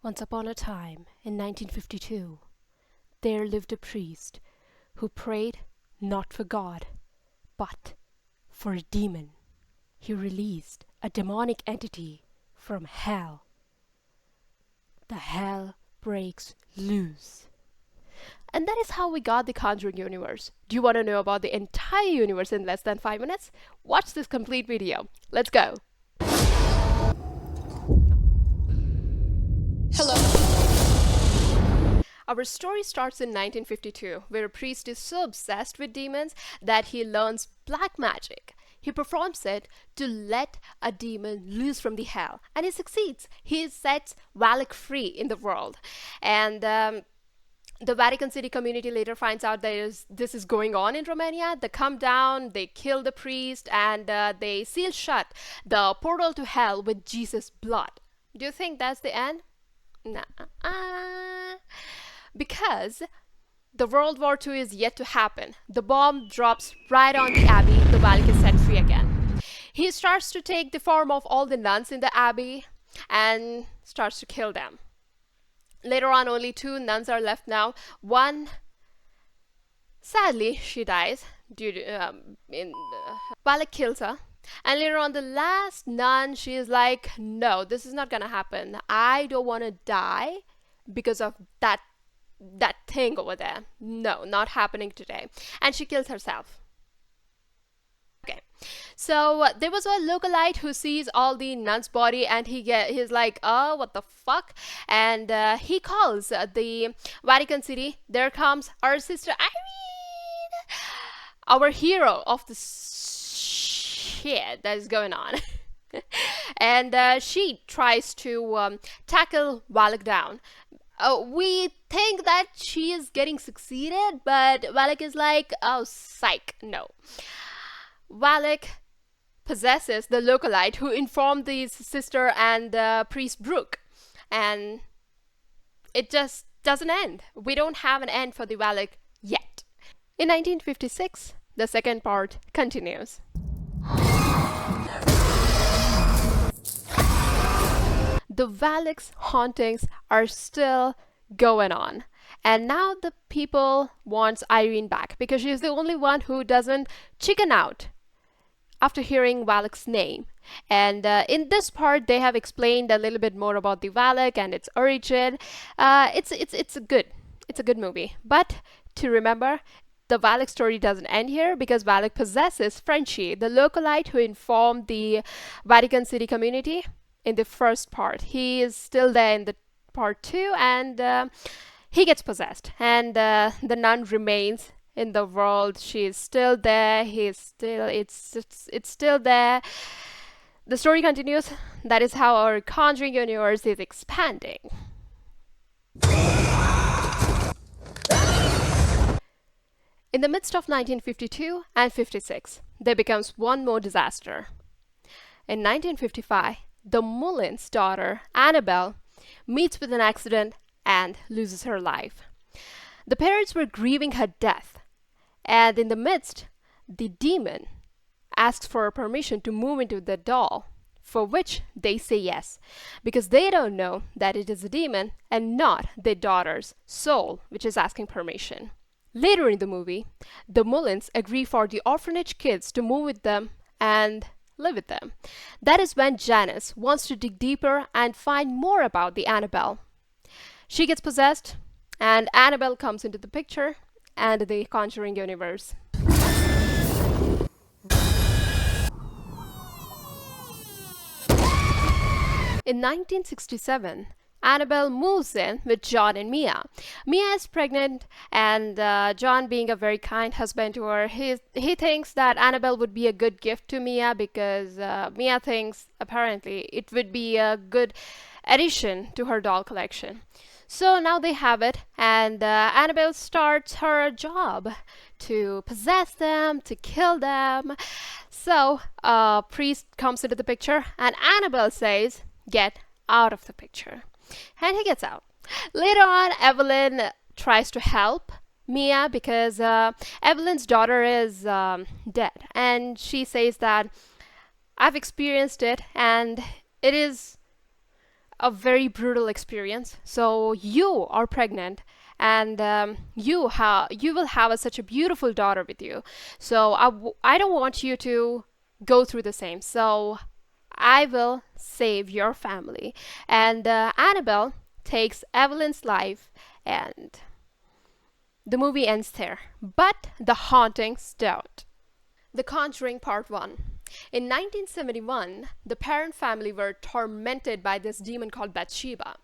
Once upon a time, in 1952, there lived a priest who prayed not for God, but for a demon. He released a demonic entity from hell. The hell breaks loose. And that is how we got the Conjuring Universe. Do you want to know about the entire universe in less than 5 minutes? Watch this complete video. Let's go. Hello. Our story starts in 1952, where a priest is so obsessed with demons that he learns black magic. He performs it to let a demon loose from the hell, and he succeeds. He sets Valak free in the world. And the Vatican City community later finds out that this is going on in Romania. They come down, they kill the priest, and they seal shut the portal to hell with Jesus' blood. Do you think that's the end? Nah. Because the World War II is yet to happen. The bomb drops right on the abbey. The Valak is set free again. He starts to take the form of all the nuns in the abbey and starts to kill them. Later on, only 2 nuns are left now. One, sadly, she dies due to Valak kills her. And later on, the last nun, she is like, no, this is not gonna happen. I don't want to die because of that thing over there. No, not happening today. And she kills herself. Okay, so there was a localite who sees all the nuns' body, and he's like, oh, what the fuck? And he calls the Vatican City. There comes our sister Irene, our hero of the shit that is going on. And she tries to tackle Valak down. We think that she is getting succeeded, but Valak is like, oh, psych, no. Valak possesses the localite who informed the sister and priest Brooke, and it just doesn't end. We don't have an end for the Valak yet. In 1956, the second part continues. The Valak's hauntings are still going on. And now the people wants Irene back because she's the only one who doesn't chicken out after hearing Valak's name. And in this part, they have explained a little bit more about the Valak and its origin. It's a good movie. But to remember, the Valak story doesn't end here because Valak possesses Frenchie, the localite who informed the Vatican City community in the first part. He is still there in the part 2, and he gets possessed, and the nun remains in the world. She is still there. It's still there. The story continues. That is how our Conjuring universe is expanding. In the midst of 1952 and 56, there becomes one more disaster. In 1955, the Mullen's daughter, Annabelle, meets with an accident and loses her life. The parents were grieving her death, and in the midst, the demon asks for permission to move into the doll, for which they say yes, because they don't know that it is a demon and not their daughter's soul which is asking permission. Later in the movie, the Mullins agree for the orphanage kids to move with them and live with them. That is when Janice wants to dig deeper and find more about the Annabelle. She gets possessed, and Annabelle comes into the picture and the Conjuring universe. In 1967, Annabelle moves in with John and Mia. Mia is pregnant, and John, being a very kind husband to her, he thinks that Annabelle would be a good gift to Mia because Mia thinks apparently it would be a good addition to her doll collection. So now they have it, and Annabelle starts her job to possess them, to kill them. So a priest comes into the picture, and Annabelle says, "Get out of the picture." And he gets out. Later on, Evelyn tries to help Mia because Evelyn's daughter is dead, and she says that I've experienced it, and it is a very brutal experience. So you are pregnant, and you will have such a beautiful daughter with you. So I don't want you to go through the same. So I will save your family. And Annabelle takes Evelyn's life, and the movie ends there. But the hauntings don't. The Conjuring Part 1. In 1971, the Perron family were tormented by this demon called Bathsheba.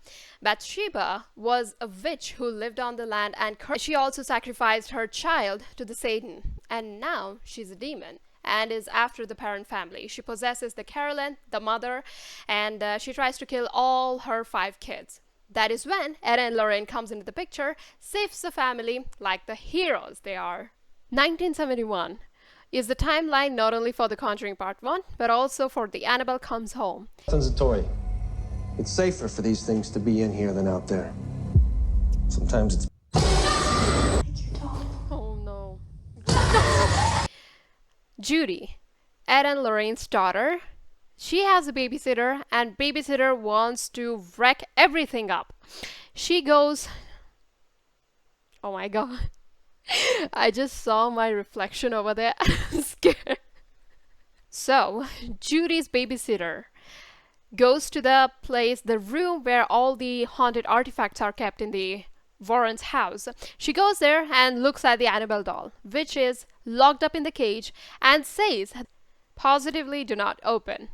Bathsheba was a witch who lived on the land, and she also sacrificed her child to the Satan. And now she's a demon and is after the Perron family. She possesses the Carolyn, the mother, and she tries to kill all her 5 kids. That is when Ed and Lorraine comes into the picture, saves the family like the heroes they are. 1971 is the timeline not only for The Conjuring Part 1, but also for The Annabelle Comes Home. Nothing's a toy. It's safer for these things to be in here than out there. Sometimes it's... Oh no. Judy, Ed and Lorraine's daughter, she has a babysitter, and babysitter wants to wreck everything up. She goes... Oh my god. I just saw my reflection over there. I'm scared. So, Judy's babysitter goes to the place, the room where all the haunted artifacts are kept in the Warren's house. She goes there and looks at the Annabelle doll, which is locked up in the cage, and says, positively do not open.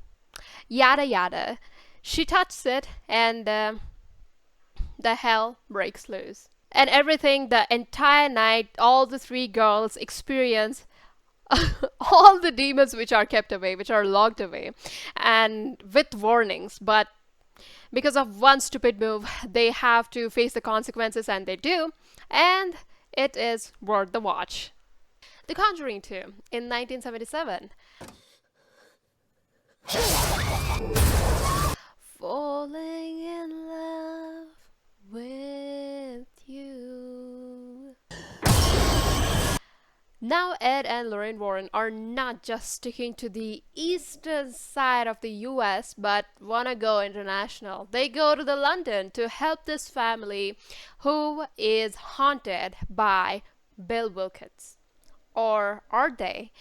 Yada yada. She touches it, and the hell breaks loose. And everything, the entire night, all the 3 girls experience all the demons which are kept away, which are locked away, and with warnings. But because of one stupid move, they have to face the consequences, and they do. And it is worth the watch. The Conjuring 2 in 1977. Falling in love with you. Now Ed and Lorraine Warren are not just sticking to the eastern side of the US, but wanna go international. They go to the London to help this family who is haunted by Bill Wilkins. Or are they?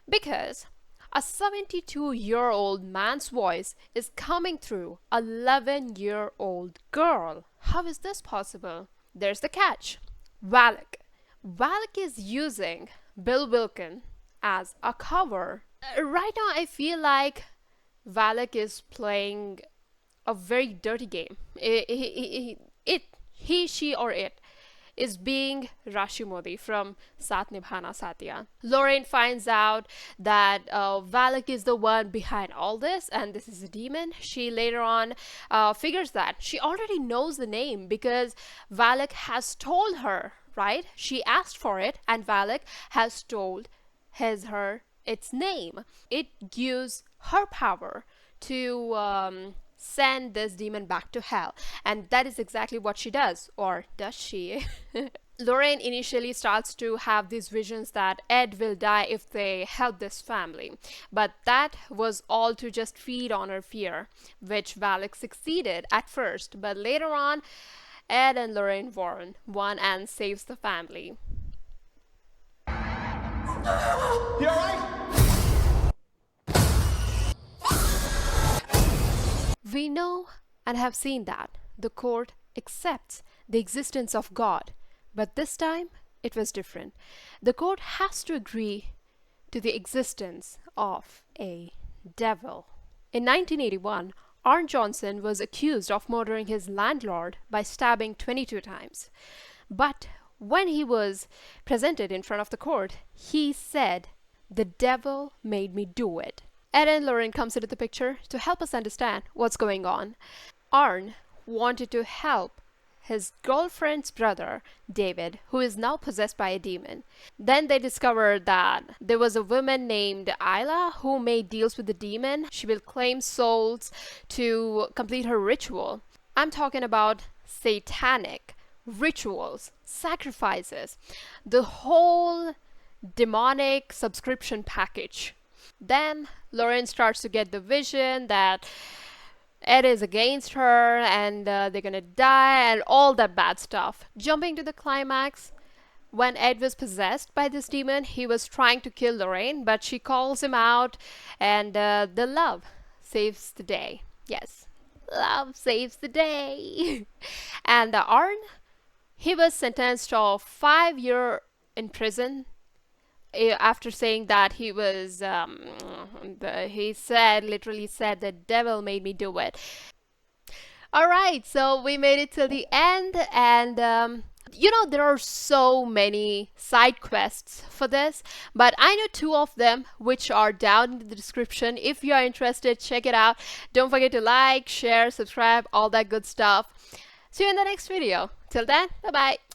Because a 72-year-old man's voice is coming through a 11-year-old girl. How is this possible? There's the catch. Valak. Valak is using Bill Wilkins as a cover. Right now, I feel like Valak is playing a very dirty game. He, she, or it is being Rashomon from Sat Nibhana Satya. Lorraine finds out that Valak is the one behind all this, and this is a demon. She later on figures that she already knows the name because Valak has told her, right? She asked for it, and Valak has told her its name. It gives her power to send this demon back to hell, and that is exactly what she does. Or does she? Lorraine initially starts to have these visions that Ed will die if they help this family, but that was all to just feed on her fear, which Valak succeeded at first, but later on Ed and Lorraine Warren won and saves the family. You alright? We know and have seen that the court accepts the existence of God, but this time it was different. The court has to agree to the existence of a devil. In 1981, Arn Johnson was accused of murdering his landlord by stabbing 22 times. But when he was presented in front of the court, he said, "The devil made me do it." Ed and Lorraine comes into the picture to help us understand what's going on. Arn wanted to help his girlfriend's brother, David, who is now possessed by a demon. Then they discovered that there was a woman named Isla who made deals with the demon. She will claim souls to complete her ritual. I'm talking about satanic rituals, sacrifices, the whole demonic subscription package. Then Lorraine starts to get the vision that Ed is against her, and they're gonna die, and all that bad stuff. Jumping to the climax, when Ed was possessed by this demon, he was trying to kill Lorraine, but she calls him out, and the love saves the day. Yes, love saves the day. And Arn, he was sentenced to 5 year in prison after saying that he was he said, literally said, the devil made me do it. All right, so we made it till the end, and there are so many side quests for this, but I know two of them which are down in the description. If you are interested, check it out. Don't forget to like, share, subscribe, all that good stuff. See you in the next video. Till then, bye bye.